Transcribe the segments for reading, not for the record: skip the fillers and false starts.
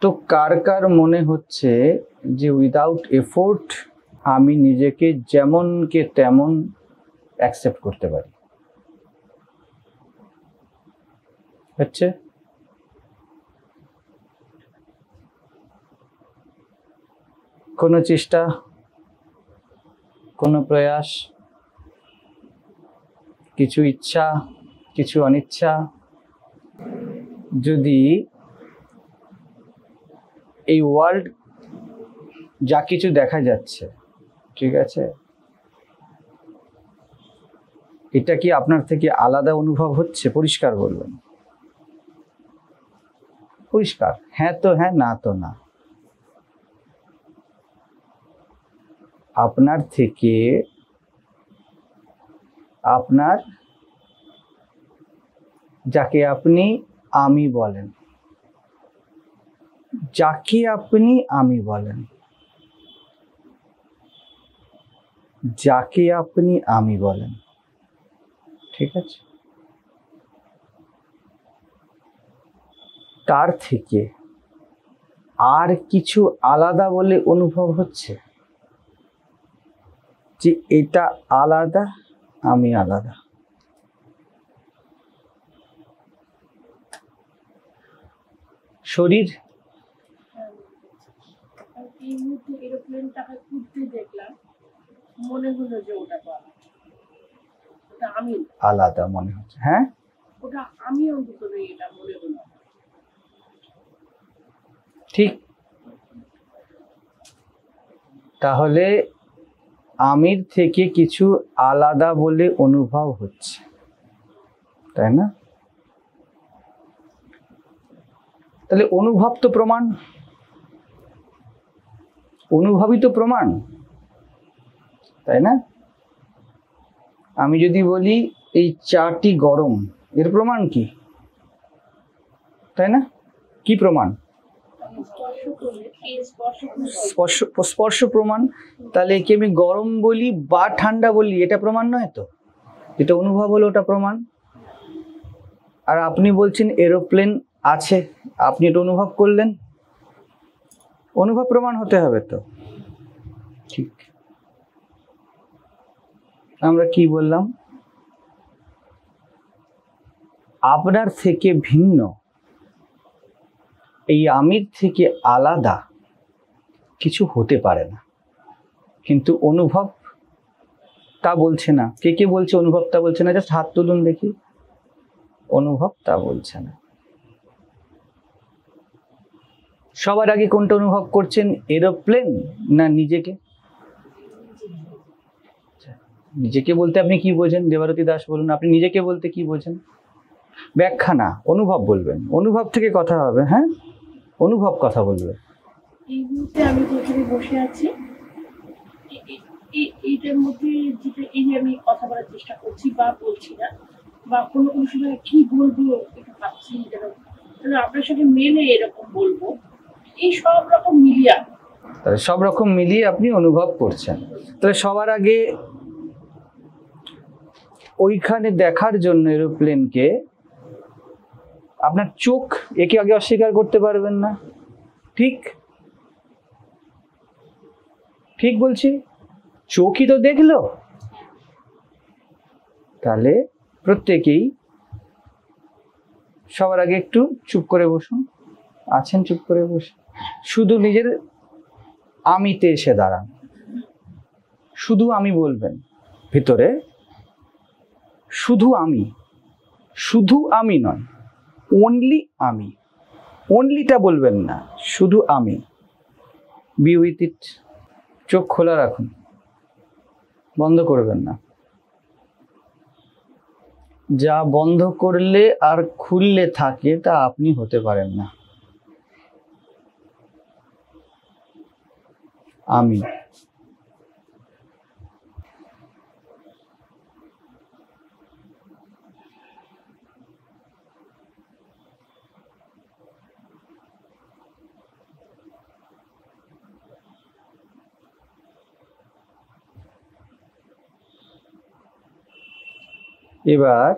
তো কার কার মনে হচ্ছে যে উইদাউট এফোর্ট আমি নিজেকে যেমনকে তেমন অ্যাকসেপ্ট করতে পারি? হচ্ছে কোনো চেষ্টা, কোনো প্রয়াস, কিছু ইচ্ছা, কিছু অনিচ্ছা, যদি এই ওয়ার্ল্ড যা কিছু দেখা যাচ্ছে, ঠিক আছে, এটা কি আপনার থেকে আলাদা অনুভব হচ্ছে? পরিষ্কার বলবেন, পরিষ্কার, হ্যাঁ তো হ্যাঁ, না তো না। আপনার থেকে আপনার যাকে আপনি আমি বলেন, যাকে আপনি আমি বলেন, যাকে আপনি আমি বলেন, ঠিক আছে, তার থেকে আর কিছু আলাদা বলে অনুভব হচ্ছে? যে এটা আলাদা, আমি আলাদা। শরীর এই মুহূর্তে এরোপ্লেনটাকে উঠতে দেখলাম, মনে হলো যে ওটা আমি আলাদা মনে হচ্ছে। হ্যাঁ, ওটা আমি অন্তত নেই, এটা মনে হলো। ঠিক। তাহলে আমির থেকে কিছু আলাদা বলে অনুভব হচ্ছে, তাই না? তাহলে অনুভব তো প্রমাণ, অনুভবই তো প্রমাণ, তাই না? আমি যদি বলি এই চাটি গরম, এর প্রমাণ কি? তাই না? কি প্রমাণ? স্পর্শ প্রমাণ। তাহলে একে আমি গরম বলি বা ঠান্ডা বলি, এটা প্রমাণ নয় তো? এটা অনুভব হলো, ওটা প্রমাণ। আর আপনি বলছেন এরোপ্লেন আছে, আপনি এটা অনুভব করলেন, অনুভব প্রমাণ হতে হবে তো। ঠিক। আমরা কি বললাম? আপনার থেকে ভিন্ন, এই আমির থেকে আলাদা কিছু হতে পারে না, কিন্তু অনুভব তা বলছে না। কে কে বলছে অনুভব তা বলছে না? জাস্ট হাত তুলুন দেখি। অনুভব তা বলছে না। সবার আগে কোনটা অনুভব করছেন, এরোপ্লেন না নিজেকে? নিজেকে বলতে আপনি কি বোঝেন দেবারতী দাস, বলুন আপনি নিজেকে বলতে কি বোঝেন? ব্যাখ্যা না, অনুভব বলবেন, অনুভব থেকে কথা হবে। হ্যাঁ, অনুভব কথা বলবে। এই মুহূর্তে আমি যেখানে বসে আছি, এইটার মধ্যে যেটা, এই যে আমি কথা বলার চেষ্টা করছি বা বলছি না, বা কোনো কোনো সময় কি বলবো এটা ভাবছি, যেন আপনার সাথে মেলে এরকম বলবো, এই সব রকম মিলিয়ে, তাহলে সব রকম মিলিয়ে আপনি অনুভব করছেন। তাহলে সবার আগে ওইখানে দেখার জন্য এরোপ্লেনকে আপনার চোখ একে আগে অস্বীকার করতে পারবেন না। ঠিক, ঠিক বলছি, চোখই তো দেখলো। তাহলে প্রত্যেকেই সবার আগে একটু চুপ করে বসুন, আছেন চুপ করে বসে, শুধু নিজের আমিতে এসে দাঁড়ান। শুধু আমি বলবেন ভিতরে, শুধু আমি, শুধু আমি নয়, অনলি আমি। অনলিটা বলবেন না, শুধু আমি। B with it. চোখ খোলা রাখুন, বন্ধ করবেন না। যা বন্ধ করলে আর খুললে থাকে তা আপনি হতে পারেন না। আমি। এবার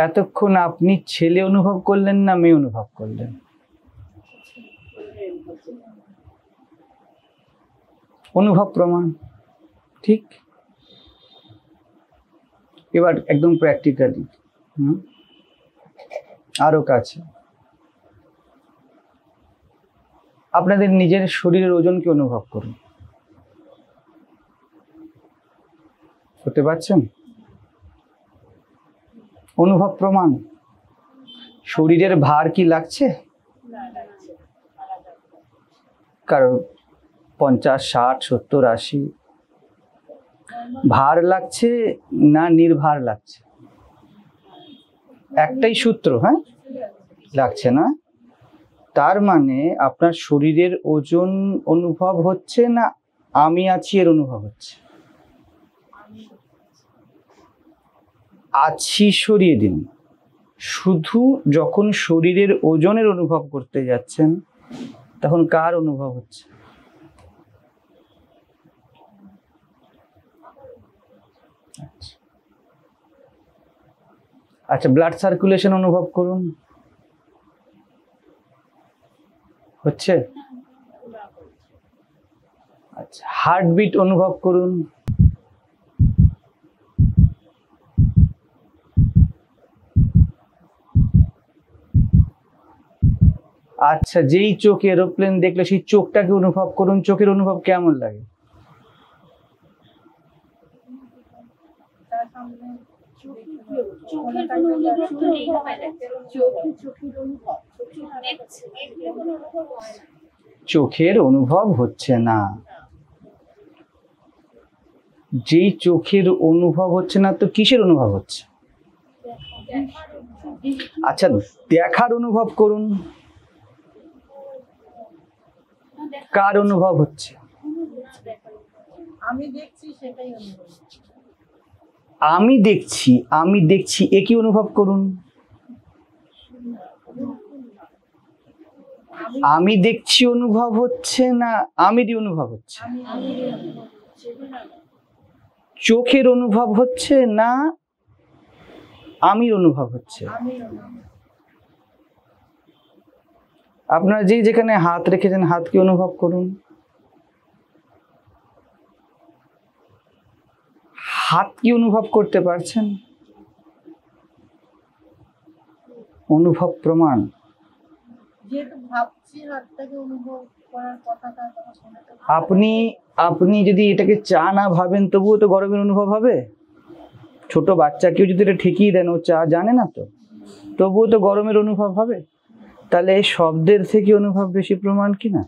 এতক্ষণ আপনি ছেলে অনুভব করলেন না মেয়ে অনুভব করলেন? অনুভব প্রমাণ, ঠিক। এবার একদম প্র্যাকটিক্যালি আরো কাছে, আপনাদের নিজের শরীরের ওজনকে অনুভব করুন। করতে পারছেন? অনুভব প্রমাণ। শরীরের ভার কি লাগছে? কারণ 50, 60, 70, 80 ভার লাগছে না নির্ভার লাগছে? একটাই সূত্র, হ্যাঁ, লাগছে না। তার মানে আপনার শরীরের ওজন অনুভব হচ্ছে না আমি আছি এর অনুভব হচ্ছে? আছি সরিয়ে দিন, শুধু যখন শরীরের ওজনের অনুভব করতে যাচ্ছেন তখন কার অনুভব হচ্ছে? আচ্ছা, ব্লাড সার্কুলেশন অনুভব করুন, হচ্ছে? আচ্ছা, হার্টবিট অনুভব করুন। আচ্ছা, যেই চোখ এরোপ্লেন দেখলে সেই চোখটাকে অনুভব করুন, চোখের অনুভব কেমন লাগে? চোখের অনুভব হচ্ছে না। যেই চোখের অনুভব হচ্ছে না তো কিসের অনুভব হচ্ছে? আচ্ছা, দেখার অনুভব করুন, কার অনুভব হচ্ছে? আমি দেখছি সেটাই অনুভব। আমি দেখছি একই অনুভব করুন। আমি দেখছি অনুভব হচ্ছে না আমিরই অনুভব হচ্ছে? চোখের অনুভব হচ্ছে না আমির অনুভব হচ্ছে? আপনারা যেখানে হাত রেখেছেন হাতকে অনুভব করুন। হাত কি অনুভব করতে পারছেন? অনুভব প্রমাণ। যেহেতু ভাবছি হাতটাকে অনুভব করার কথাটা আপনি যদি এটাকে চা না ভাবেন তবুও তো গরমের অনুভব হবে। ছোট বাচ্চাকেও যদি এটা ঠেকিয়ে দেন, ও চা জানে না তো, তবুও তো গরমের অনুভব হবে। তাহলে এই শব্দের থেকে অনুভব বেশি প্রমাণ কি না?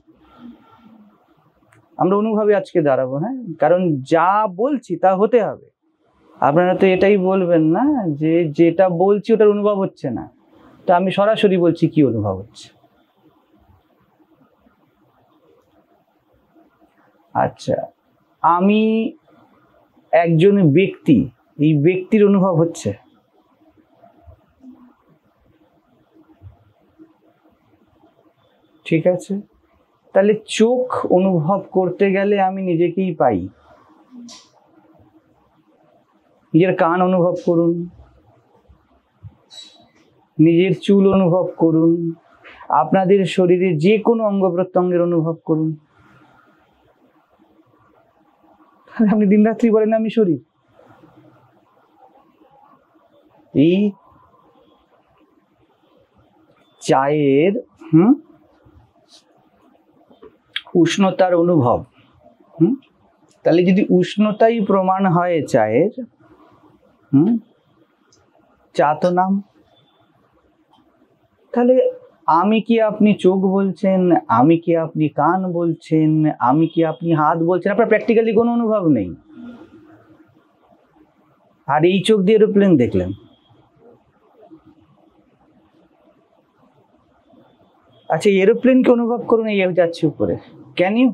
আমরা অনুভবে আজকে দাঁড়াবো, হ্যাঁ, কারণ যা বলছি তা হতে হবে। আপনারা তো এটাই বলবেন না যে যেটা বলছি ওটার অনুভব হচ্ছে না, তো আমি সরাসরি বলছি কি অনুভব হচ্ছে। আচ্ছা, আমি একজন ব্যক্তি, এই ব্যক্তির অনুভব হচ্ছে? ঠিক আছে, তাহলে চোখ অনুভব করতে গেলে আমি নিজেকেই পাই। নিজের কান অনুভব করুন, নিজের চুল অনুভব করুন, আপনাদের শরীরে যে কোনো অঙ্গ প্রত্যঙ্গের অনুভব করুন। আপনি দিন রাত্রি বলেন আমি শরীর। এই চায়ের উষ্ণতার অনুভব, তাহলে যদি উষ্ণতাই প্রমাণ হয় চায়ের, চা তো নাম। তাহলে আমি কি আপনি চোখ বলছেন, আমি কি আপনি কান বলছেন, আমি কি আপনি হাত বলছেন, আপনার প্র্যাকটিক্যালি কোনো অনুভব নেই। আর এই চোখ দিয়ে এরোপ্লেন দেখলেন। আচ্ছা, এরোপ্লেনকে অনুভব করুন, এই যাচ্ছে উপরে। ক্যান ইউ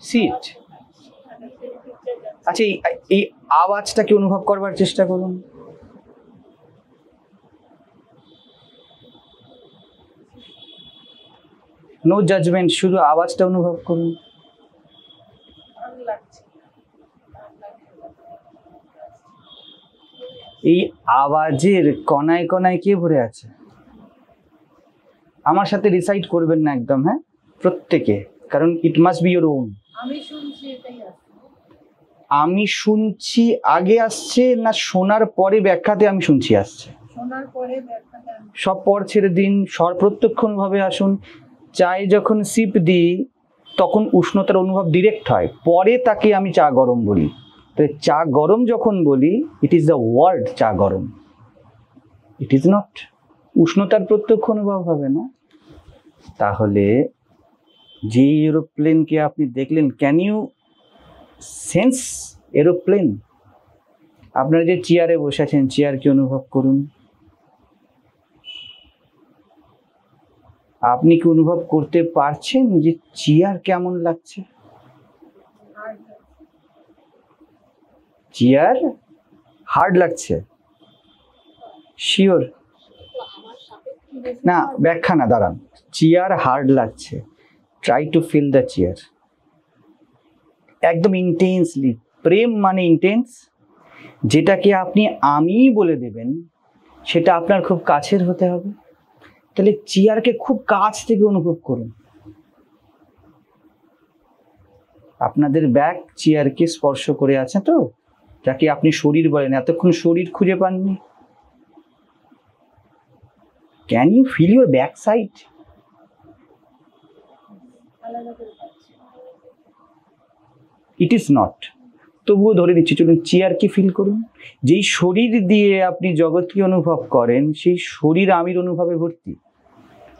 সি ইট? আচ্ছা, এই আওয়াজটাকে অনুভব করবার চেষ্টা করুন। নো জাজমেন্ট, শুধু আওয়াজটা অনুভব করুন। এই আওয়াজের কণায় কণায় কে ভরে আছে? আমার সাথে রিসাইট করবেন না একদম, হ্যাঁ, প্রত্যেকে, কারণ it must be your own. আমি শুনছি এটাই আছে। আমি শুনছি আগে আসছে না শোনার পরে ব্যাখ্যাতে আমি শুনছি আসছে? শোনার পরে ব্যাখ্যাটা আমি সব পর ছেড়ে দিন, প্রত্যক্ষভাবে আসুন। চায়ে যখন সিপ দিই তখন উষ্ণতার অনুভব ডিরেক্ট হয়, পরে তাকে আমি চা গরম বলি। তাই চা গরম যখন বলি, ইট ইজ দ্য ওয়ার্ড চা গরম, ইট ইজ নট। উষ্ণতার প্রত্যক্ষ অনুভব হবে না। তাহলে যে এরোপ্লেনকে আপনি দেখলেন, ক্যান ইউ সেন্স এরোপ্লেন? আপনারা যে চেয়ারে বসে আছেন, চেয়ারকে অনুভব করুন। আপনি কি অনুভব করতে পারছেন যে চেয়ার কেমন লাগছে? হার্ড চেয়ার হার্ড লাগছে? শিওর? না, ব্যাখ্যা না, দাঁড়ান। চেয়ার হার্ড লাগছে, try to feel the chair একদম ইন্টেন্সলি। প্রেম মানে ইন্টেন্স। যেটাকে আপনি আমি বলে দেবেন সেটা আপনার খুব কাছের হতে হবে। তাহলে চেয়ারকে খুব কাছ থেকে অনুভব করুন। আপনাদের ব্যাক চেয়ারকে স্পর্শ করে আছে তো, যাকে আপনি শরীর বলেন, এতক্ষণ শরীর খুঁজে পাননি। Can you feel your back side? আলাদা করে পাচ্ছি। It is not. তবুও ধরে নিচ্ছি, চলুন চেয়ারকে ফিল করুন। যেই শরীর দিয়ে আপনি জগৎকে অনুভব করেন, সেই শরীর আমির অনুভবে ভর্তি।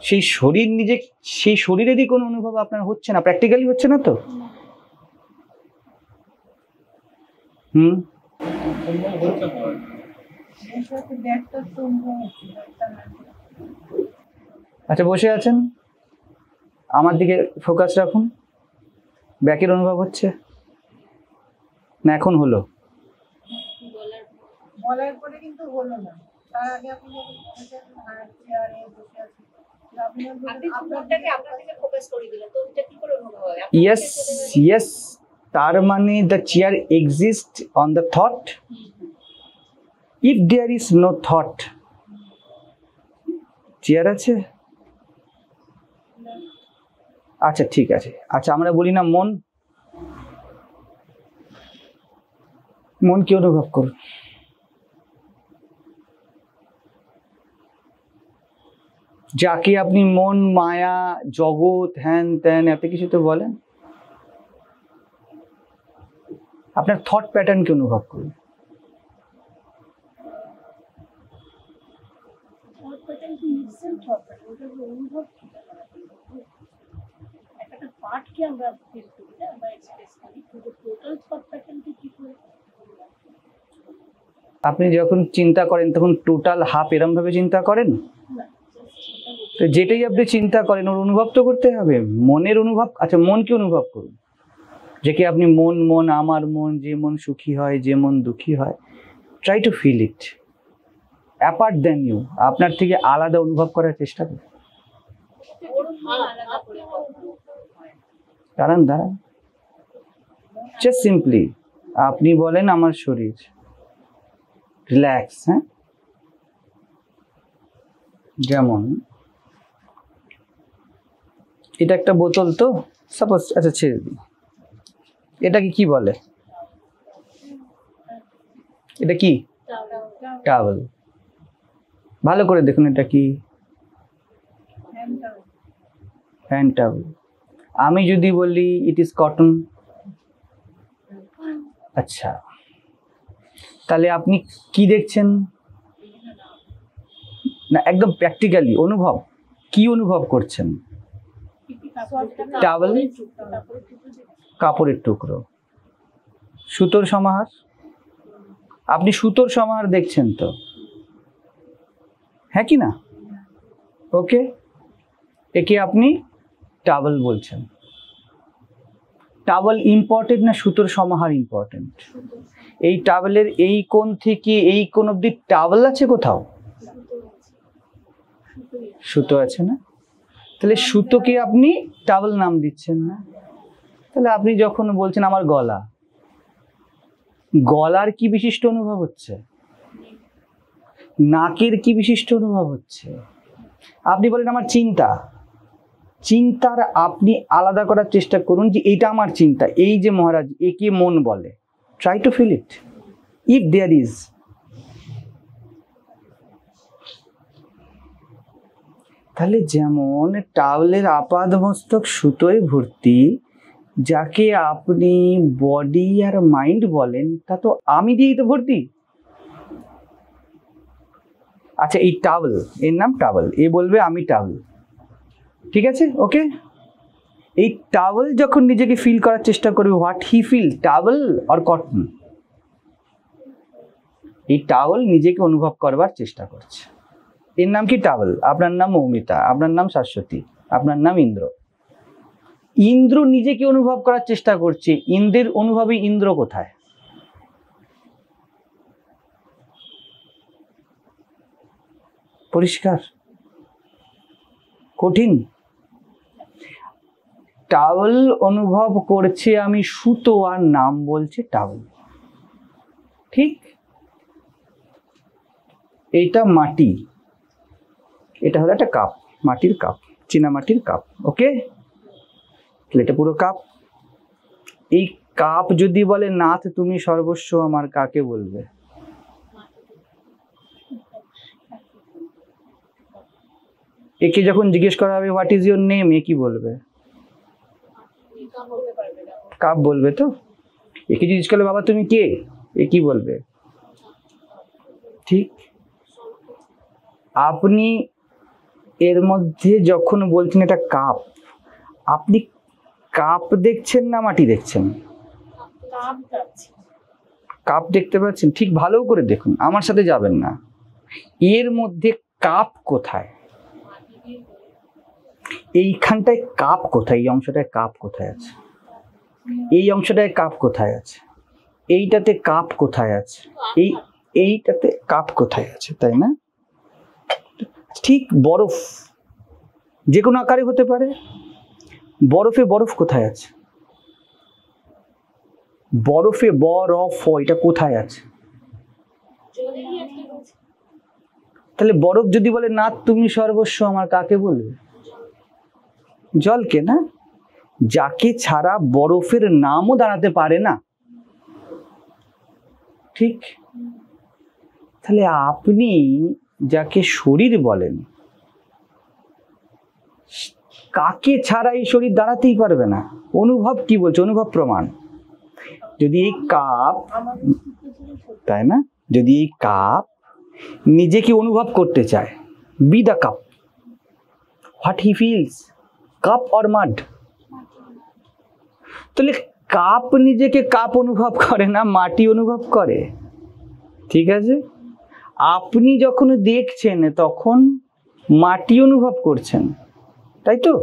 সেই শরীর নিজে, সেই শরীরেরই কোনো অনুভব আপনার হচ্ছে না, প্র্যাকটিক্যালি হচ্ছে না তো। এর সাথে ব্যাগটা তো অনুভব হচ্ছে, ব্যাগটা না। আচ্ছা, বসে আছেন, আমার দিকে ফোকাস রাখুন। ব্যাকের অনুভব হচ্ছে না? এখন হলো? বলার পরে কিন্তু হলো না। তার আগে আপনি যখন বলেছেন চেয়ারে বসে আছেন, ইয়েস ইয়েস, তার মানে the chair exist on the thought. If there is no thought, chair আছে? আচ্ছা, ঠিক আছে। আচ্ছা, আমরা বলি না মন, মন কি অনুভব করুন। যাকে আপনি মন, মায়া, জগৎ, হ্যান ত্যান এত কিছু তো বলেন, আপনার থট প্যাটার্নকে অনুভব করুন। থট প্যাটার্ন কি ইনসেন্ট থট প্যাটার্ন, ওটা অনুভব কি? একটা পার্টকে আমরা ফিল করি না বা এক্সপ্রেস করি, কিন্তু টোটাল থট প্যাটার্নকে কি করে? আপনি যখন চিন্তা করেন তখন টোটাল হাফ এরম ভাবে চিন্তা করেন? না, তো যেটাই আপনি চিন্তা করেন ওর অনুভব তো করতে হবে, মনের অনুভব। আচ্ছা, মনকে অনুভব করুন, যেকে আপনি মন, মন আমার মন, যে মন সুখী হয়, যে মন দুঃখী হয়। Try to feel it apart then you, আপনার থেকে আলাদা অনুভব করার চেষ্টা করুন। দাঁড়ান দাঁড়ান, জাস্ট সিম্পলি আপনি বলেন আমার শরীর, রিল্যাক্স। হ্যাঁ, যেমন এটা একটা বোতল তো সাপোজ, আচ্ছা ছেড়ে দিই। এটাকে কি বলে? এটা কি? টাওয়েল। ভালো করে দেখুন, এটা কি? Hand towel. আমি যদি বলি ইট ইজ কটন, আচ্ছা, তাহলে আপনি কি দেখছেন? না, একদম প্র্যাকটিক্যালি অনুভব, কি অনুভব করছেন? টাওয়েল, কাপড়ের টুকরো, সুতোর সমাহার। আপনি সুতোর সমাহার দেখছেন তো, হ্যাঁ কি না? ওকে, একে আপনি টাওয়েল বলছেন। টাওয়েল ইম্পর্টেন্ট না সুতোর সমাহার ইম্পর্টেন্ট? এই টাওয়েলের এই কোণ থেকে এই কোণ অব্দি টাওয়েল আছে কোথাও? সুতো আছে না? তাহলে সুতোকে আপনি টাওয়েল নাম দিচ্ছেন না। তাহলে আপনি যখন বলছেন আমার গলা, গলার কি বিশিষ্ট অনুভব হচ্ছে? নাকের কি বিশিষ্ট অনুভব হচ্ছে? আপনি বলেন আমার চিন্তা, চিন্তার আপনি আলাদা করার চেষ্টা করুন যে এটা আমার চিন্তা, এই যে মহারাজ একে মন বলে। Try to feel it if there is. তাহলে যেমন টাওয়েলের আপাদ মস্তক সুতোয় ভর্তি, যাকে আপনি বডি আর মাইন্ড বলেন তা তো আমি দিয়েই তো ভর্তি। আচ্ছা এই টাওয়েল, এর নাম টাওয়েল, এ বলবে আমি টাওয়েল, ঠিক আছে, ওকে। এই টাওয়েল যখন নিজেকে ফিল করার চেষ্টা করবে, what he feel, towel or cotton, এই টাওয়েল নিজেকে অনুভব করবার চেষ্টা করছে। এর নাম কি টাওয়েল। আপনার নাম মৌমিতা, আপনার নাম শাশ্বতী, আপনার নাম ইন্দ্র। ইন্দ্র নিজেকে অনুভব করার চেষ্টা করছে, ইন্দ্রের অনুভবে ইন্দ্র কোথায়? পরিষ্কার? কঠিন? টাওয়েল অনুভব করছে আমি সুতো, আর নাম বলছে টাওয়েল, ঠিক? এইটা মাটি, এটা হলো একটা কাপ, মাটির কাপ, চীনা মাটির কাপ, ওকে। তাহলে এটা পুরো কাপ। এই কাপ যদি বলে নাথ তুমি সর্বস্ব আমার, কাকে বলবে? একে যখন জিজ্ঞেস করা হবে হোয়াট ইজ ইউর নেম, এ কি বলবে? কাপ বলবে তো। একে জিজ্ঞেস করলে বাবা তুমি কে, এ কি বলবে? ঠিক। আপনি এর মধ্যে যখন বলছেন এটা কাপ, আপনি কাপ দেখছেন না মাটি দেখছেন? কাপ দেখতে পাচ্ছেন, ঠিক ভালো করে দেখুন, আমার সাথে যাবেন না। এর মধ্যে কাপ কোথায়? এইখানটায় কাপ কোথায়? এই অংশটায় কাপ কোথায় আছে? এই অংশটায় কাপ কোথায় আছে? এইটাতে কাপ কোথায় আছে? এইটাতে কাপ কোথায় আছে, তাই না? ঠিক বরফ যে কোনো আকারে হতে পারে। বরফে বরফ কোথায় আছে? বরফে বরফ, এটা কোথায় আছে? তাহলে বরফ যদি বলে না তুমি সর্বস্ব আমার, কাকে বলবে? জলকে না, যাকে ছাড়া বরফের নামও দাঁড়াতে পারে না, ঠিক? তাহলে আপনি যাকে শরীর বলেন, কাকে ছাড়া এই শরীর দাঁড়াতেই পারবে না। অনুভব কি বলছে? অনুভব প্রমাণ। যদি এই কাপ, তাই না, যদি এই কাপ নিজেকে অনুভব করতে চায়, be the cup, what he feels, cup or mud? তাহলে কাপ নিজেকে কাপ অনুভব করে না, মাটি অনুভব করে, ঠিক আছে। আপনি যখন দেখছেন তখন মাটি অনুভব করছেন, তাই তো?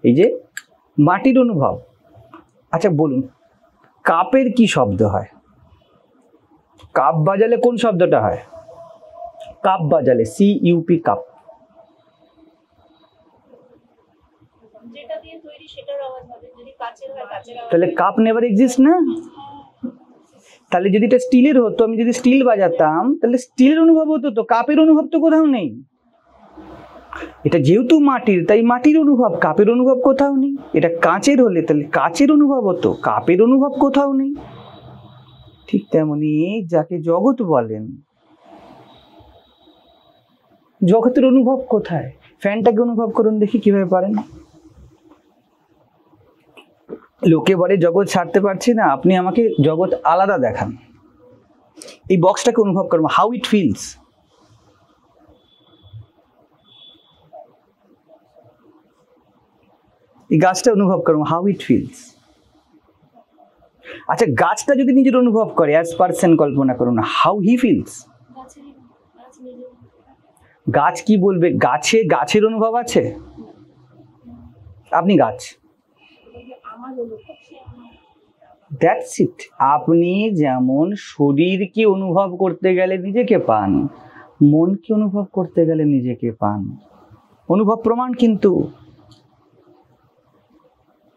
এই যে মাটির অনুভব। আচ্ছা বলুন, কাপের কি শব্দ হয়? কাপ বাজালে কোন শব্দটা হয়? কাপ বাজালে CUP, কাপ। তাহলে কাপ নেভার এক্সিস্ট না? তাহলে যদি এটা স্টিলের হতো, আমি যদি স্টিল বাজাতাম তাহলে স্টিলের অনুভব হতো, তো কাপের অনুভব তো কোথাও নেই। এটা যেহেতু মাটির, তাই মাটির অনুভব, কাপের অনুভব কোথাও নেই। এটা কাঁচের হলে তাহলে কাঁচের অনুভব হতো, কাপের অনুভব কোথাও নেই। ঠিক তেমনি যাকে জগৎ বলেন, জগতের অনুভব কোথায়? ফ্যানটাকে অনুভব করুন দেখি কিভাবে পারেন। লোকে বলে জগৎ ছাড়তে পারছি না, আপনি আমাকে জগৎ আলাদা দেখান। এই বক্সটাকে অনুভব করবো, হাউ ইট ফিলস। এই গাছটা অনুভব করবো, হাউ ইট ফিলস। আচ্ছা গাছটা যদি নিজের অনুভব করে, অ্যাজ পারসন কল্পনা করুন, হাউ হি ফিলস। গাছ কি বলবে? গাছের অনুভব আছে? আপনি গাছ, দ্যাটস ইট। আপনি যেমন শরীরকে অনুভব করতে গেলে নিজেকে পান, মনকে অনুভব করতে গেলে নিজেকে পান। অনুভব প্রমাণ। কিন্তু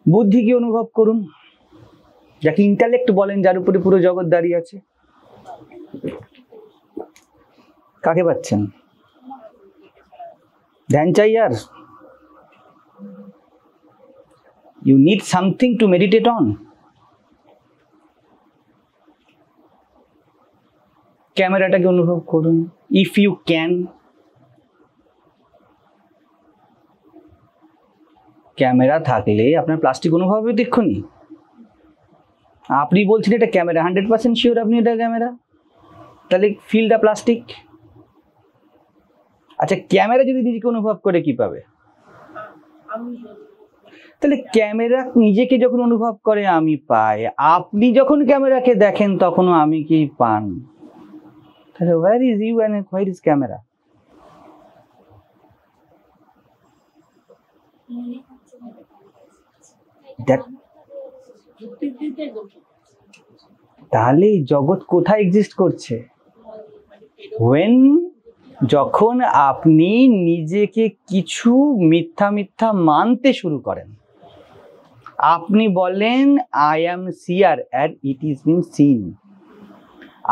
বুদ্ধিকে অনুভব করুন, যাকে ইন্টালেক্ট বলেন, যার উপরে পুরো জগৎ দাঁড়িয়ে আছে। কাকে পাচ্ছেন? ধ্যান চাই আর? You need something to meditate on. ক্যামেরাটাকে অনুভব করুন, ইফ ইউ ক্যান। ক্যামেরা থাকলে আপনার প্লাস্টিক অনুভব হবে দেখুনি। আপনি বলছেন এটা ক্যামেরা, 100% শিওর আপনি এটা ক্যামেরা, তাহলে ফিল দ্য প্লাস্টিক। আচ্ছা, ক্যামেরা যদি নিজেকে অনুভব করে কি পাবে? আমি তাহলে ক্যামেরা নিজেকে যখন অনুভব করে আমি পাই, আপনি যখন ক্যামেরাকে দেখেন তখনও আমি কি পান? তাহলে where is you and where is camera? তাহলে এই জগৎ কোথায় এক্সিস্ট করছে? when যখন আপনি নিজেকে কিছু মিথ্যা মিথ্যা মানতে শুরু করেন, আপনি বলেন I am seer and it is been seen.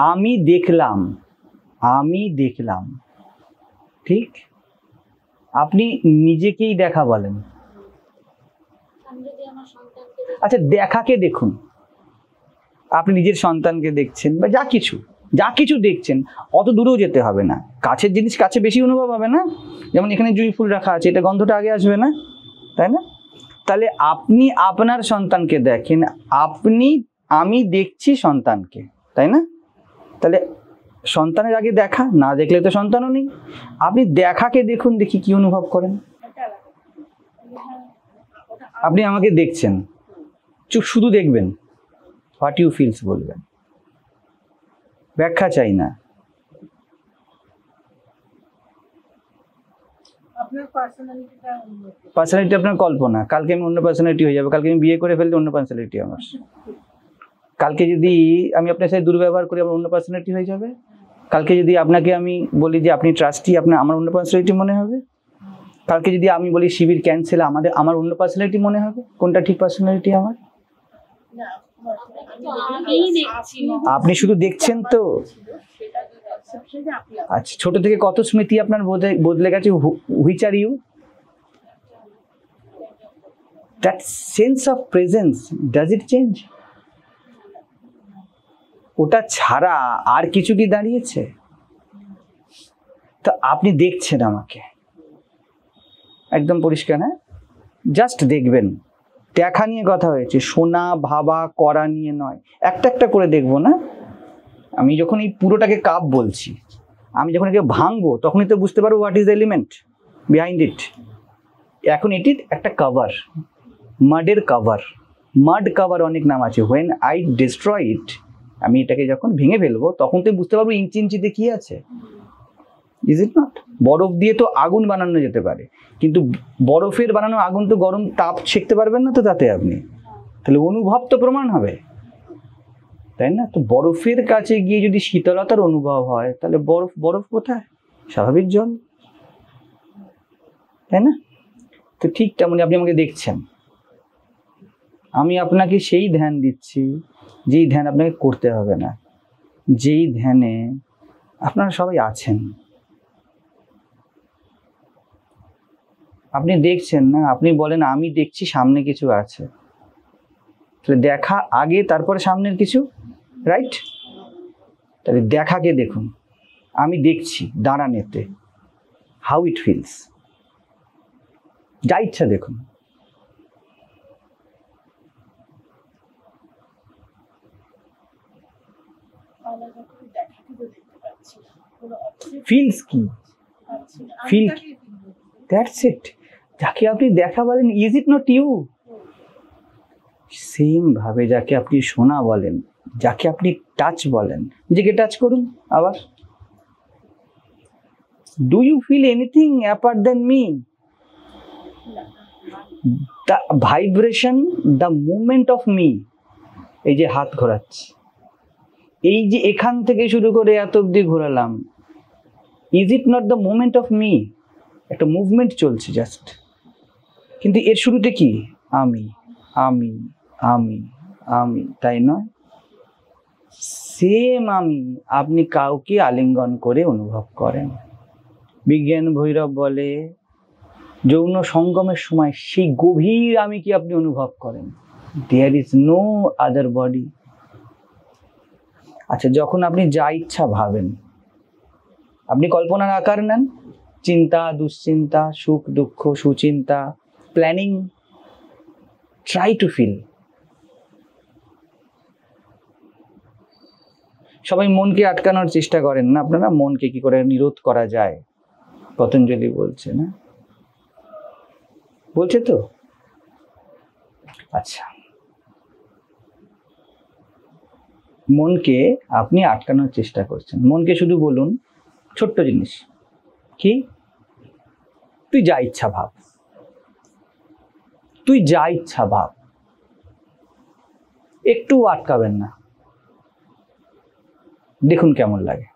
আমি দেখলাম, আমি দেখলাম, ঠিক? আপনি নিজেকেই দেখা বলেন। আচ্ছা, দেখাকে দেখুন। আপনি নিজের সন্তানকে দেখছেন বা যা কিছু দেখছেন, অত দূরেও যেতে হবে না। কাছের জিনিস কাছে বেশি অনুভব হবে না? যেমন এখানে জুঁই ফুল রাখা আছে, এটা গন্ধটা আগে আসবে না, তাই না? তাহলে আপনি আপনার সন্তানকে দেখেন, আমি দেখছি সন্তানকে, তাই না? তাহলে সন্তানের আগে দেখা, না দেখলে তো সন্তানও নেই। আপনি দেখাকে দেখুন, দেখি কি অনুভব করেন। আপনি আমাকে দেখছেন, শুধু দেখবেন, হোয়াট ইউ ফিলস বলবেন, ব্যাখ্যা চাই না। আপনার পার্সোনালিটিটা পার্সোনালিটি আপনার কল্পনা। কালকে আমি অন্য পার্সোনালিটি হয়ে যাবে, কালকে আমি বিয়ে করে ফেললে অন্য পার্সোনালিটি আমার। কালকে যদি আমি আপনার সাথে দুর্ব্যবহার করি, আমার অন্য পার্সোনালিটি হয়ে যাবে। কালকে যদি আপনাকে আমি বলি যে আপনি ট্রাস্টি, আমার অন্য পার্সোনালিটি মনে হবে। কালকে যদি আমি বলি শিবির ক্যান্সেল, আমার অন্য পার্সোনালিটি মনে হবে। কোনটা ঠিক পার্সোনালিটি আমার? আপনি শুধু দেখছেন তো। আচ্ছা, ছোট থেকে কত স্মৃতি আপনার বদলে গেছে? Which are you? That sense of presence, does it change? ওটা ছাড়া আর কিছু কি দাঁড়িয়েছে? তো আপনি দেখছেন আমাকে, একদম পরিষ্কার। হ্যাঁ, জাস্ট দেখবেন। দেখা নিয়ে কথা হয়েছে, শোনা ভাবা করা নিয়ে নয়। একটা একটা করে দেখবো না। আমি যখন এই পুরোটাকে কাপ বলছি, আমি যখন একে ভাঙবো তখনই তো বুঝতে পারবো what is the element behind it. এখন এটি একটা কভার, মাডের কভার। মাড কভার অনেক নাম আছে। হোয়েন আই ডিস্ট্রয় ইট, আমি এটাকে যখন ভেঙে ফেলবো তখন তো বুঝতে পারবো ইঞ্চি ইঞ্চিতে কি আছে। Is it not? বরফ দিয়ে তো আগুন বানানো যেতে পারে, কিন্তু বরফের বানানো আগুন তো গরম তাপ ছেঁকতে পারবেন না তো তাতে আপনি। তাহলে অনুভব তো প্রমাণ হবে, তাই না? তো বরফের কাছে গিয়ে যদি শীতলতার অনুভব হয়, তাহলে বরফ কোথায়? স্বাভাবিক জল, তাই না? তো ঠিক তেমনি আপনি আমাকে দেখছেন, আমি আপনাকে সেই ধ্যান দিচ্ছি যেই ধ্যান আপনাকে করতে হবে না, যেই ধ্যানে আপনারা সবাই আছেন। আপনি দেখছেন না, আপনি বলেন আমি দেখছি সামনে কিছু আছে। তাহলে দেখা আগে, তারপরে সামনের কিছু, রাইট? তাহলে দেখাকে দেখুন, আমি দেখছি দাঁড়ানেতে, হাউ ইট ফিলস। যা ইচ্ছা দেখুন। ফিলস কি? Feel, that's it. যাকে আপনি দেখা বলেন, is it not you? Same ভাবে যাকে আপনি শোনা বলেন, যাকে আপনি টাচ বলেন, নিজেকে টাচ করুন আবার। Do you feel anything apart then me? The vibration, the movement of me. এই যে হাত ঘোরাচ্ছি, এই যে এখান থেকে শুরু করে এত অব্দি ঘোরালাম, is it not the movement of me? একটা মুভমেন্ট চলছে জাস্ট, কিন্তু এর শুরুতে কি? আমি আমি আমি আমি, তাই নয়? সেম আমি আপনি কাউকে আলিঙ্গন করে অনুভব করেন। বিজ্ঞান ভৈরব বলে যৌন সঙ্গমের সময় সেই গভীর আমি কি আপনি অনুভব করেন। There is no other body. আচ্ছা, যখন আপনি যা ইচ্ছা ভাবেন, আপনি কল্পনার আকার নেন, চিন্তা দুশ্চিন্তা, সুখ দুঃখ, সুচিন্তা, প্ল্যানিং, ট্রাই টু ফিল। সবাই মনকে আটকানোর চেষ্টা করেন না আপনারা, মনকে কি করে নিরোধ করা যায়, পতঞ্জলি বলছে না, বলছে তো। আচ্ছা, মনকে আপনি আটকানোর চেষ্টা করছেন। মনকে শুধু বলুন ছোট্ট জিনিস, কি তুই যা ইচ্ছা ভাব, তুই যা ইচ্ছা ভাব, একটু আটকাবেন না, দেখুন কেমন লাগে।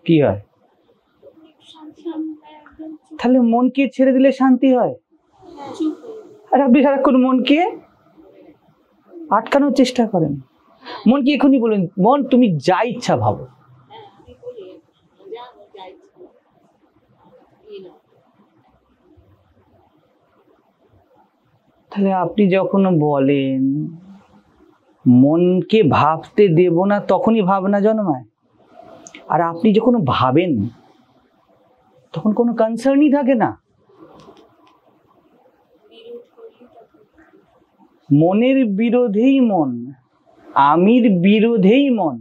কি হয়? তাহলে মনকে ছেড়ে দিলে শান্তি হয়। আর আপনি সারাক্ষণ মনকে আটকানোর চেষ্টা করেন। মনকে এখনই বলুন, মন তুমি যা ইচ্ছা ভাবো। তাহলে আপনি যখন বলেন মনকে ভাবতে দেব না, তখনই ভাবনা জন্মায়। আর আপনি যখন ভাবেন তখন কোনো কনসার্নই থাকে না। মনের বিরোধেই মন, আমির বিরোধেই মন।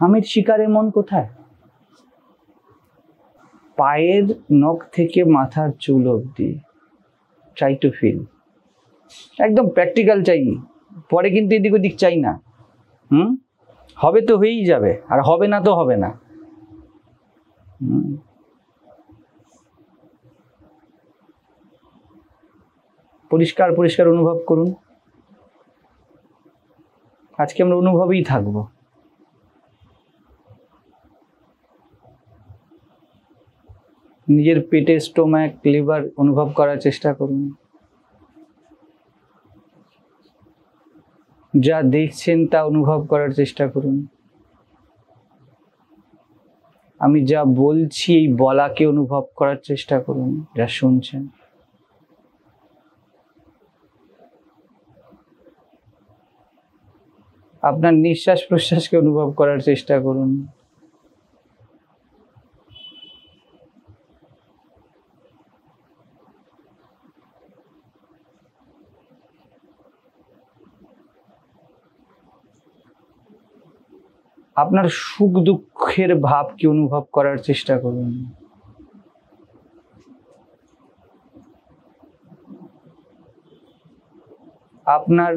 আমির শিকারে মন কোথায়? পায়ের নখ থেকে মাথার চুল অবধি। Try to feel. একদম প্র্যাকটিক্যাল চাই, পরে কিন্তু এদিক ওদিক চাই না। হবে তো হয়েই যাবে, আর হবে না তো হবে না। পরিষ্কার পরিষ্কার অনুভব করুন। আজকে আমরা অনুভবেই থাকবো। নিজের পেটে স্টোম্যাক, লিভার অনুভব করার চেষ্টা করুন। যা দেখছেন তা অনুভব করার চেষ্টা করুন। আমি যা বলছি এই বলাকে অনুভব করার চেষ্টা করুন, যা শুনছেন। আপনার নিঃশ্বাস প্রশ্বাসকে অনুভব করার চেষ্টা করুন। আপনার সুখ দুঃখের ভাবকে অনুভব করার চেষ্টা করুন। আপনার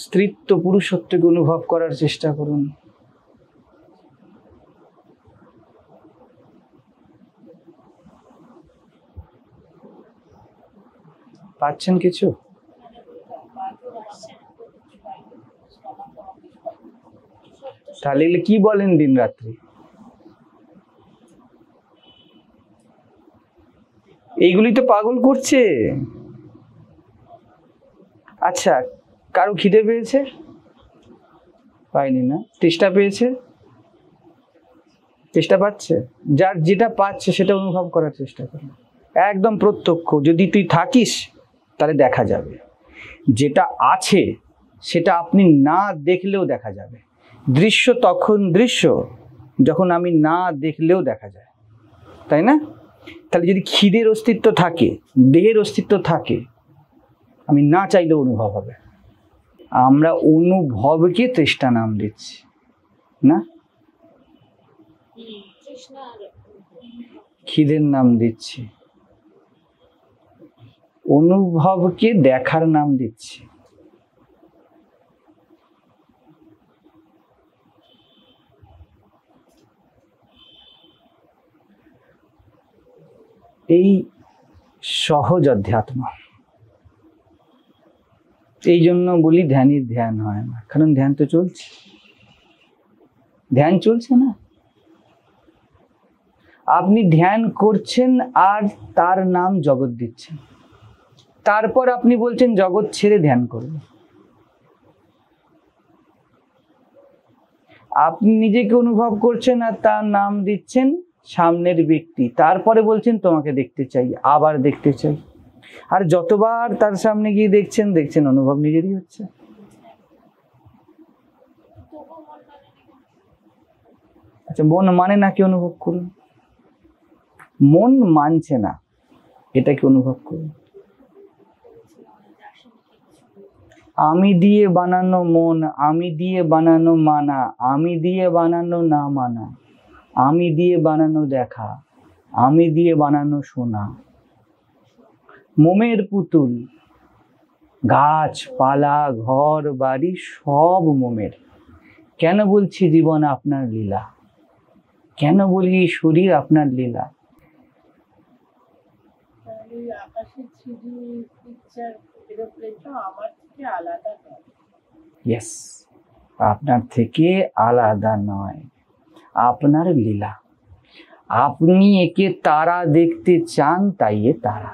স্ত্রীত্ব পুরুষত্বকে অনুভব করার চেষ্টা করুন। পাচ্ছেন কিছু? তাহলে কি বলেন দিন রাত্রি? এইগুলি তো পাগল করছে। আচ্ছা, কারো খিদে পেয়েছে? পায়নি না? তেষ্টা পেয়েছে? তেষ্টা পাচ্ছে? যার যেটা পাচ্ছে সেটা অনুভব করার চেষ্টা করুন। একদম প্রত্যক্ষ। যদি তুই থাকিস তাহলে দেখা যাবে। যেটা আছে সেটা আপনি না দেখলেও দেখা যাবে। দৃশ্য তখন দৃশ্য যখন আমি না দেখলেও দেখা যায়, তাই না? তাহলে যদি খিদের অস্তিত্ব থাকে, দেহের অস্তিত্ব থাকে, আমি না চাইলেও অনুভব হবে। আমরা অনুভবকে তৃষ্ণা নাম দিচ্ছি না, খিদের নাম দিচ্ছি, অনুভবকে দেখার নাম দিচ্ছি। এই সহজ অধ্যাত্ম। এই জন্য বলি ধ্যানের ধ্যান হয় না, কারণ ধ্যান তো চলছে, ধ্যান চলছে না। আপনি ধ্যান করছেন আর তার নাম জগৎ দিচ্ছেন, তারপর আপনি বলছেন জগৎ ছেড়ে ধ্যান করুন। আপনি নিজেকে অনুভব করছেন আর তার নাম দিচ্ছেন সামনের ব্যক্তি, তারপরে বলছেন তোমাকে দেখতে চাই, আবার দেখতে চাই। আর যতবার তার সামনে গিয়ে দেখছেন দেখছেন অনুভব নিজেরই হচ্ছে। আচ্ছা, মন মানে না কি অনুভব করুন। মন মানছে না, এটাকে অনুভব করুন। আমি দিয়ে বানানো মন, আমি দিয়ে বানানো মানা, আমি দিয়ে বানানো না মানা, আমি দিয়ে বানানো দেখা, আমি দিয়ে বানানো শোনা। মোমের পুতুল, গাছপালা, ঘর বাড়ি সব মোমের। কেন বলছি জীবন আপনার লীলা, কেন বলি শরীর আপনার লীলা। আকাশের ছবি, পিকচার, এরোপ্লেনটা আমার থেকে আলাদা নয়। ইয়েস, আপনার থেকে আলাদা নয়, আপনার লীলা। আপনি একে তারা দেখতে চান, তাই এ তারা।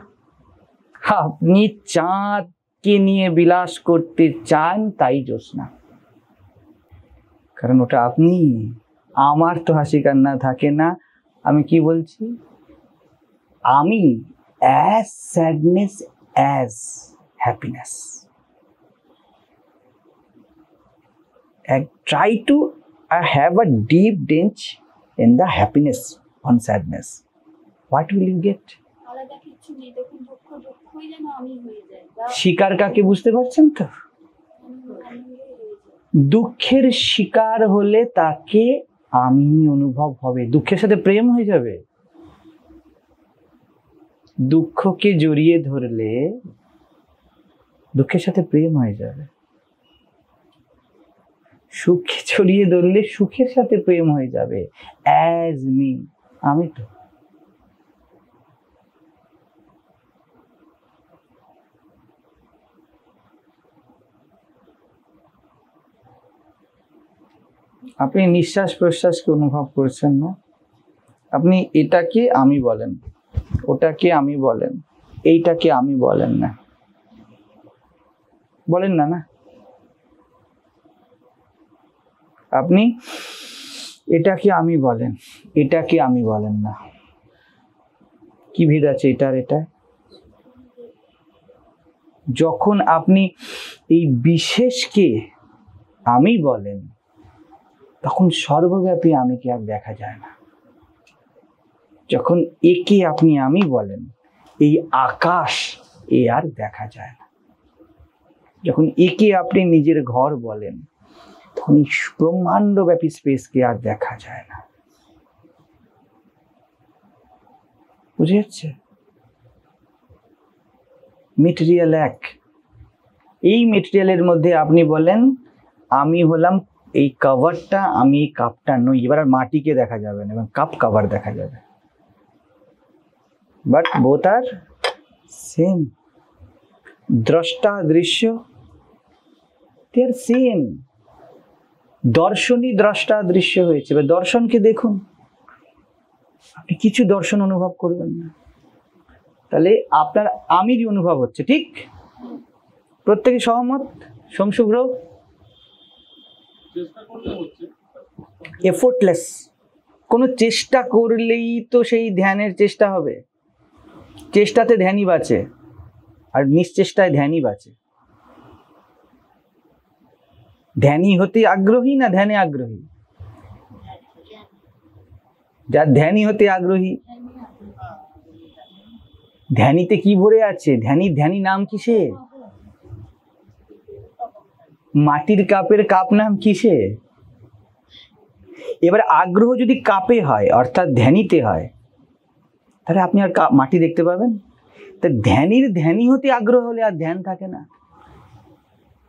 আপনি চাঁদকে নিয়ে বিলাস করতে চান, তাই জ্যোৎস্না। কারণ ওটা আপনি। আমার তো হাসি কান্না থাকে না। আমি কি বলছি? আমি as sadness as happiness. And try to have a deep dent in the happiness on sadness. What will you get? আলাদা কিছু নেই, দেখুন দুঃখই যেন আমি হয়ে যায়, শিকার কাকে বুঝতে পারছেন তো? দুঃখের শিকার হলে তাকে আমি অনুভব হবে, দুঃখের সাথে প্রেম হয়ে যাবে। দুঃখকে জড়িয়ে ধরলে দুঃখের সাথে প্রেম হয়ে যাবে, সুখকে জড়িয়ে ধরলে সুখের সাথে প্রেম হয়ে যাবে। অ্যাজ মি, আমি তো। আপনি নিঃশ্বাস প্রশ্বাসকে অনুভব করছেন না? আপনি এটাকে আমি বলেন, ওটাকে আমি বলেন, এইটাকে আমি বলেন না, বলেন না না? আপনি এটাকে আমি বলেন, এটাকে আমি বলেন না। কি ভেদ আছে এটার এটা? যখন আপনি এই বিশেষকে আমি বলেন তখন সর্বব্যাপী আমিকে আর দেখা যায় না। যখন একে আপনি আমি বলেন, এই আকাশ এ আর দেখা যায় না। যখন একে আপনি নিজের ঘর বলেন তখন এই ব্রহ্মাণ্ডব্যাপী স্পেসকে আর দেখা যায় না। বুঝে যাচ্ছে? মেটেরিয়াল এক। এই মেটেরিয়ালের মধ্যে আপনি বলেন আমি হলাম এই কভারটা, আমি এই কাপটা নই। এবার আর মাটিকে দেখা যাবে না এবং কাপ কভার দেখা যাবে, বাট বোথ আর সেম। দ্রষ্টা দৃশ্য দে আর সেম। দর্শনই দ্রষ্টা দৃশ্য হয়েছে। এবার দর্শনকে দেখুন, আপনি কিছু দর্শন অনুভব করবেন না। তাহলে আপনার আমিরই অনুভব হচ্ছে, ঠিক? প্রত্যেকে সহমত? সোমশুভ্র? এফোর্টলেস। কোনো চেষ্টা করলেই তো সেই ধ্যানের চেষ্টা হবে। চেষ্টাতে ধ্যানই বাঁচে, আর নিশ্চেষ্টায় ধ্যানই বাঁচে। ধ্যানই হতে আগ্রহী না ধ্যানে আগ্রহী? যার ধ্যানই হতে আগ্রহী। ধ্যানীতে কি ভরে আছে? ধ্যানী নাম কিসে? মাটির কাপের কাপ নাম কিসে? এবার আগ্রহ যদি কাপে হয় অর্থাৎ ধ্যানীতে হয়, তাহলে আপনি আর মাটি দেখতে পাবেন? তা ধ্যানী হতে আগ্রহ হলে আর ধ্যান থাকে না।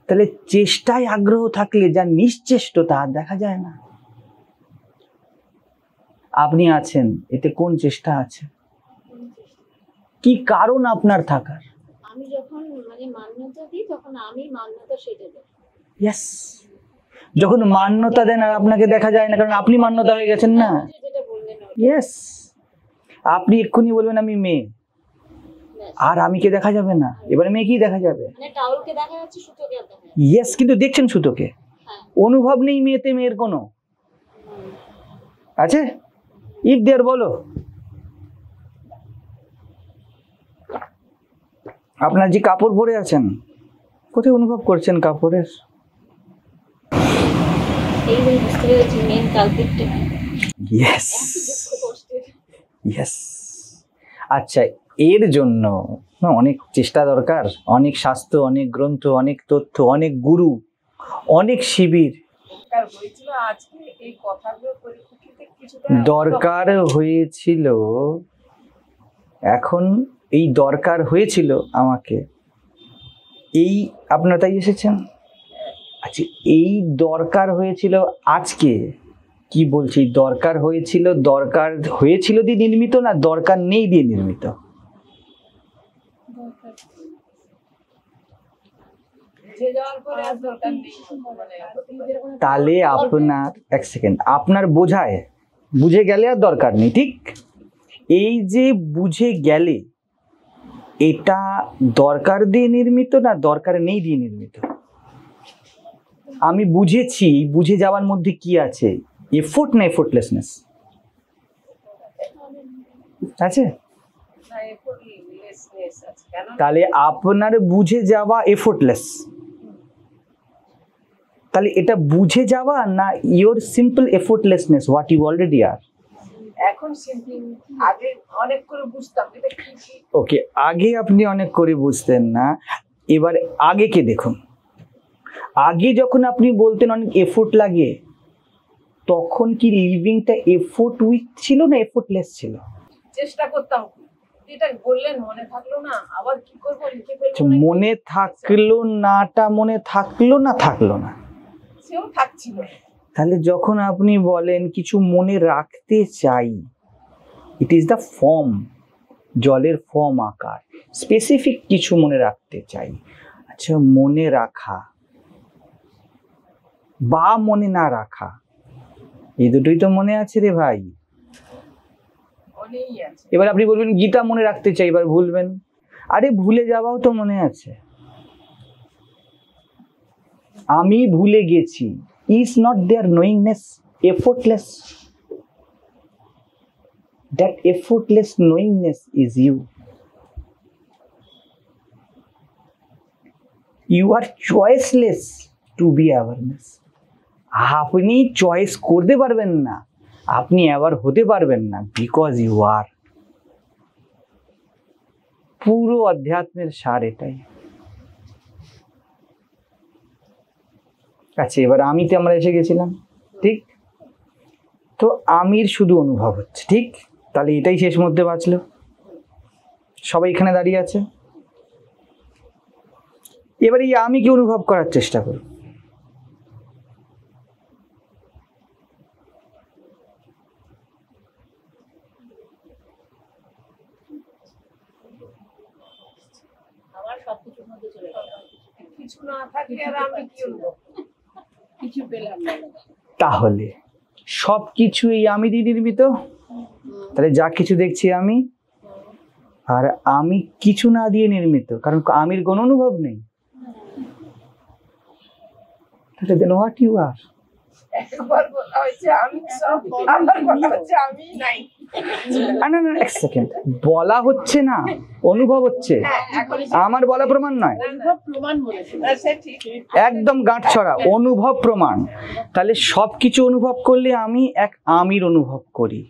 তাহলে চেষ্টায় আগ্রহ থাকলে যা নিশ্চেষ্ট তা আর দেখা যায় না। আপনি আছেন, এতে কোন চেষ্টা আছে? কি কারণ আপনার থাকার? আমি যখন মান্যতা দিই তখন আমি মান্যতা সেটা দেই। ইয়েস, যখন মান্যতা দেন আর আপনাকে দেখা যায় না, কারণ আপনি মান্যতা হয়ে গেছেন না। যেটা বললেন, ইয়েস, আপনি এক্ষুনি বলবেন আমি মেয়ে, ব্যাস। আর আমিকে দেখা যাবে না, এবারে মেয়েকেই দেখা যাবে। মানে টাওয়ালকে দেখা যাচ্ছে, সুতোকে আর দেখা যাচ্ছে না। ইয়েস, কিন্তু দেখছেন সুতোকে, হ্যাঁ। অনুভব নেই মেয়েতে, মেয়ের কোনো হুম। আছে? ইফ দেয়ার বলো। আপনার যে কাপড় পরে আছেন, কোথায় অনুভব করছেন কাপড়ের? এইবার বুঝতে পেরেছি মেন কালপিটটা কি। ইয়েস, এত দুঃখ কষ্টের। ইয়েস। আচ্ছা, এর জন্য না অনেক চেষ্টা দরকার, অনেক শাস্ত্র, অনেক গ্রন্থ, অনেক তথ্য, অনেক গুরু, অনেক শিবির দরকার হয়েছিল। আজকে এই কথাগুলো পরিপ্রেক্ষিতে কিছুটা দরকার হয়েছিল। এখন এই দরকার হয়েছিল আমাকে, এই আপনারা তাই এসেছেন। আচ্ছা, এই দরকার হয়েছিল আজকে, কি বলছি, দরকার হয়েছিল দিয়ে নির্মিত না দরকার নেই দিয়ে নির্মিত? বুঝে যাওয়ার পরে আর দরকার নেই মানে তাহলে আপনার এক সেকেন্ড, আপনার বুঝে গেলে আর দরকার নেই, ঠিক? এই যে বুঝে গেলে, এটা দরকার দিয়ে নির্মিত না দরকার নেই দিয়ে নির্মিত? আমি বুঝেছি, বুঝে যাওয়ার মধ্যে কি আছে? এফোর্ট না এফোর্টলেসনেস আছে? না এফোর্টলেসনেস আছে। কেন তাহলে আপনার বুঝে যাওয়া এফোর্টলেস, তাহলে এটা বুঝে যাওয়া না your simple effortlessness, what you already are? এখন সিম্পল, আগে অনেক করে বুঝতাম এটা কি কি। ওকে, আগে আপনি অনেক করে বুঝতেন না, এবার আগেকে দেখুন। আগে যখন আপনি বলতেন অনেক এফোর্ট লাগে, তখন কি লিভিংটা এফোর্ট উইথ ছিল না এফোর্টলেস ছিল? চেষ্টা করতাম, এটা বললেন মনে থাকলো না, আবার কি করবো লিখে আচ্ছা, ফেলবো নাকি? মনে থাকলো নাটা মনে থাকলো না থাকলো না? সেও থাকছিল। তাহলে যখন আপনি বলেন কিছু মনে রাখতে চাই, ইট ইজ দ্য ফর্ম, জলের ফর্ম, আকার, স্পেসিফিক কিছু মনে রাখতে চাই। আচ্ছা, মনে রাখা বা মনে না রাখা, এই দুটোই তো মনে আছে রে ভাই। মনেই আছে। এবার আপনি বলবেন গীতা মনে রাখতে চাই, এবার ভুলবেন। আরে ভুলে যাওয়াও তো মনে আছে। আমি ভুলে গেছি, is not there knowingness effortless? That effortless knowingness is you. You are choiceless to be awareness. আপনি চয়েস করতে পারবেন না, আপনি অ্যাওয়ার হতে পারবেন না, বিকজ ইউ আর। পুরো অধ্যাত্মের সার এটাই। আচ্ছা, এবার আমিতে আমরা এসে গেছিলাম, ঠিক? তো আমির শুধু অনুভব হচ্ছে, ঠিক? তাহলে এটাই শেষ মধ্যে বাঁচলো। সবাই এখানে দাঁড়িয়ে আছে। এবার এই আমি কি অনুভব করার চেষ্টা করব। আমার সবকিছুর মধ্যে চলে গেল, কিছু না থাকলে আর আমি কি অনুভব করব? কিছু পেলাম না। তাহলে সবকিছু এই আমি দিয়ে নির্মিত। তাহলে যা কিছু দেখছি আমি, আর আমি কিছু না দিয়ে নির্মিত, কারণ আমির কোনো অনুভব নেই। তাহলে দেন হোয়াট ইউ আর? একবার বলা হয়েছে আমি সব, আবার বলা হচ্ছে আমি নাই। না না না, এক সেকেন্ড, বলা হচ্ছে না, অনুভব হচ্ছে। আমার বলা প্রমাণ নয়, অনুভব প্রমাণ বলেছে। সে ঠিক। একদম গাঁট ছড়া, অনুভব প্রমাণ। তাহলে সবকিছু অনুভব করলে আমি এক আমির অনুভব করি,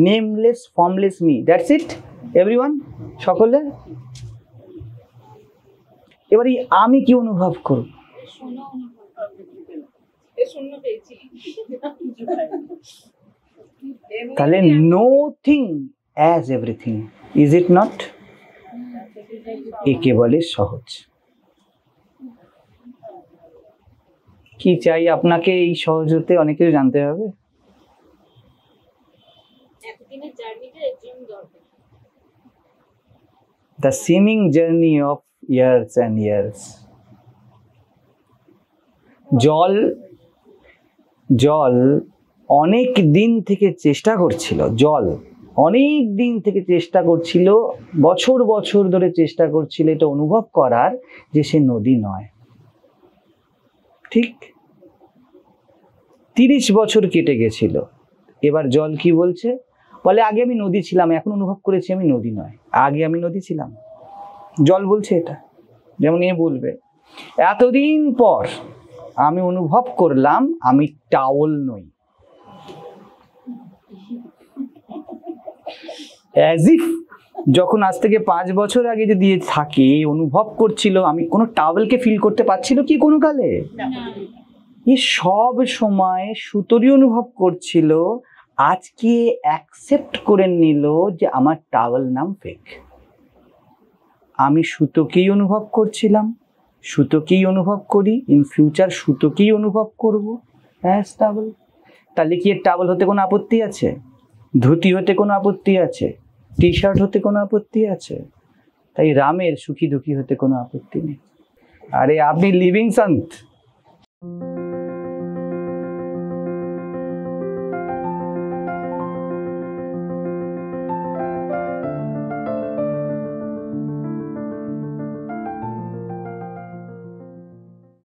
nameless formless me, that's it everyone, সকলে। এবার এই আমি কি অনুভব করব? এ শূন্য পেয়েছি। তাহলে nothing as everything, is it not? একেবারে সহজ। কি চাই আপনাকে এই সহজ হতে? অনেক কিছু জানতে হবে। এতদিনের জার্নিটা একদম দরকার। The seeming journey of years and years. জল অনেক দিন থেকে চেষ্টা করছিল, জল অনেক দিন থেকে চেষ্টা করছিল, বছর বছর ধরে চেষ্টা করছিল এটা অনুভব করার যে সে নদী নয়। ঠিক 30 বছর কেটে গেছিল। এবার জল কি বলছে? বলে আগে আমি নদী ছিলাম, এখন অনুভব করেছি আমি নদী নয়, আগে আমি নদী ছিলাম। জল বলছে এটা। যেমন এ বলবে এতদিন পর আমি অনুভব করলাম আমি টাওয়াল নই। অ্যাজ ইফ যখন আজ থেকে 5 বছর আগে যদি এ থাকে অনুভব করছিল, আমি কোনো টাওয়েলকে ফিল করতে পারছিল কি কোনো কালে? এ সব সময় সুতোরই অনুভব করছিল, আজকে অ্যাকসেপ্ট করে নিল যে আমার টাওয়েল নাম ফেক। আমি সুতোকেই অনুভব করছিলাম, সুতোকেই অনুভব করি, ইন ফিউচার সুতোকেই অনুভব করব অ্যাজ টাওয়েল। তাহলে কি এর টাওয়েল হতে কোনো আপত্তি আছে? ধুতি হতে কোনো আপত্তি আছে? টি শার্ট হতে কোনো আপত্তি আছে? তাই রামের সুখী দুঃখী হতে কোনো আপত্তি নেই। আরে আপনি লিভিং সন্ত।